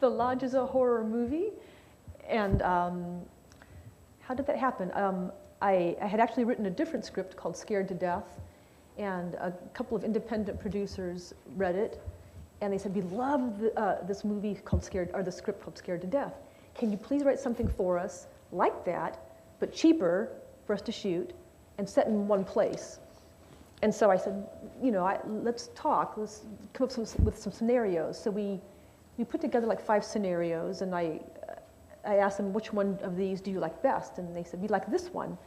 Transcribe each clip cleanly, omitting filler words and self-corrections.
The Lodge is a horror movie. And how did that happen? I had actually written a different script called Scared to Death, and a couple of independent producers read it, and they said, we love this movie called the script called Scared to Death. Can you please write something for us like that, but cheaper for us to shoot, and set in one place? And so I said, let's talk, let's come up with some scenarios. So we put together like 5 scenarios, and I asked them, which one of these do you like best? And they said, we like this one.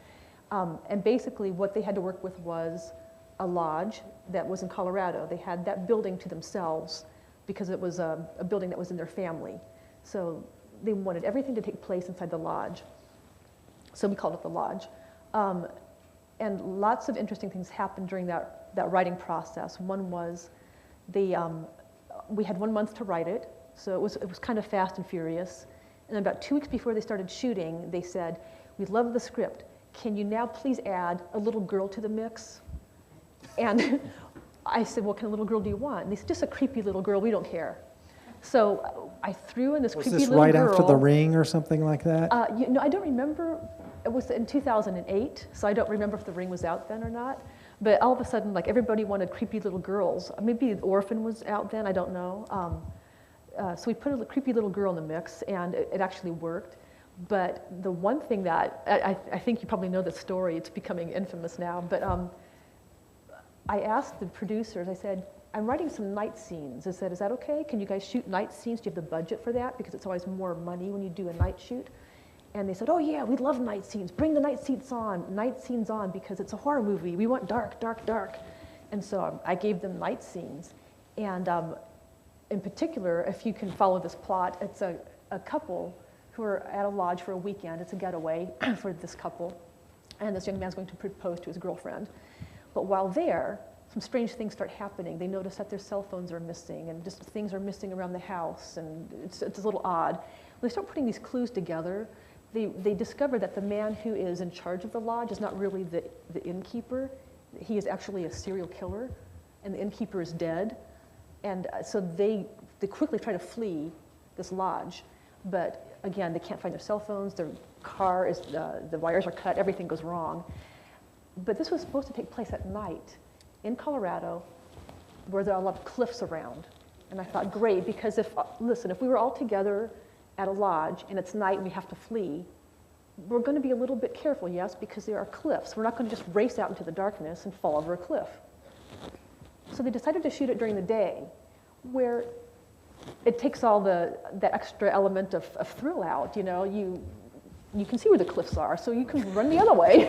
And basically what they had to work with was a lodge that was in Colorado. They had that building to themselves because it was a building that was in their family. So they wanted everything to take place inside the lodge. So we called it the Lodge. And lots of interesting things happened during that writing process. One was we had 1 month to write it, so it was kind of fast and furious. And then about 2 weeks before they started shooting, they said, we love the script. Can you now please add a little girl to the mix? And I said, what kind of little girl do you want? And they said, just a creepy little girl, we don't care. So I threw in this creepy little girl. Was this right after The Ring or something like that? I don't remember. It was in 2008, so I don't remember if The Ring was out then or not. But all of a sudden, like, everybody wanted creepy little girls. Maybe Orphan was out then, I don't know. So we put a creepy little girl in the mix, and it actually worked. But the one thing that, I think you probably know the story, it's becoming infamous now, but I asked the producers, I said, I'm writing some night scenes. I said, is that okay? Can you guys shoot night scenes? Do you have the budget for that? Because it's always more money when you do a night shoot. And they said, oh yeah, we love night scenes. Bring the night scenes on because it's a horror movie. We want dark, dark, dark. And so I gave them night scenes. And in particular, if you can follow this plot, it's a couple who are at a lodge for a weekend. It's a getaway for this couple. And this young man's going to propose to his girlfriend. But while there, some strange things start happening. They notice that their cell phones are missing, and just things are missing around the house, and it's a little odd. When they start putting these clues together, they discover that the man who is in charge of the lodge is not really the innkeeper. He is actually a serial killer, and the innkeeper is dead. And so they quickly try to flee this lodge, but again, they can't find their cell phones, their car is, the wires are cut, everything goes wrong. But this was supposed to take place at night in Colorado, where there are a lot of cliffs around. And I thought, great, because if we were all together at a lodge and it's night and we have to flee, we're going to be a little bit careful, yes, because there are cliffs. We're not going to just race out into the darkness and fall over a cliff. So they decided to shoot it during the day, where it takes all that extra element of thrill out. You can see where the cliffs are, so you can run the other way.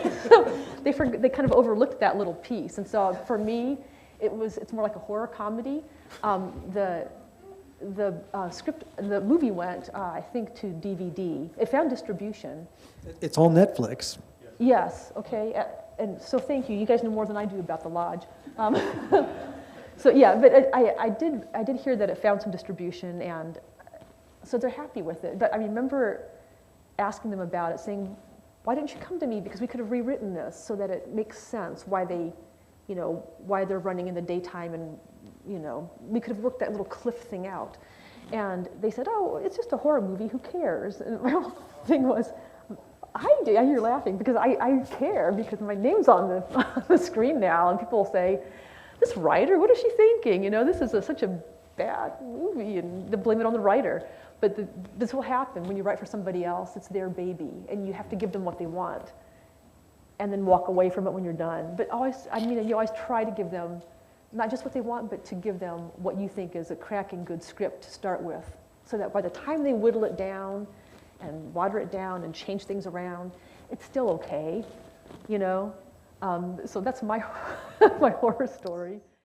They kind of overlooked that little piece. And so for me, it's more like a horror comedy. The script, the movie went, I think, to DVD. It found distribution. It's on Netflix. Yes, okay. And so thank you. You guys know more than I do about the lodge. So yeah, but I did hear that it found some distribution, and so they're happy with it. But I remember asking them about it, saying, why didn't you come to me? Because we could have rewritten this so that it makes sense why they're running in the daytime, and we could have worked that little cliff thing out. And they said, oh, it's just a horror movie, who cares? And my whole thing was, I do, you're laughing, because I care, because my name's on the screen now, and people will say, this writer, what is she thinking? This is such a bad movie, and they blame it on the writer. But this will happen when you write for somebody else. It's their baby, and you have to give them what they want, and then walk away from it when you're done. But you always try to give them not just what they want, but to give them what you think is a cracking good script to start with, so that by the time they whittle it down and water it down and change things around, it's still okay, So that's my my horror story.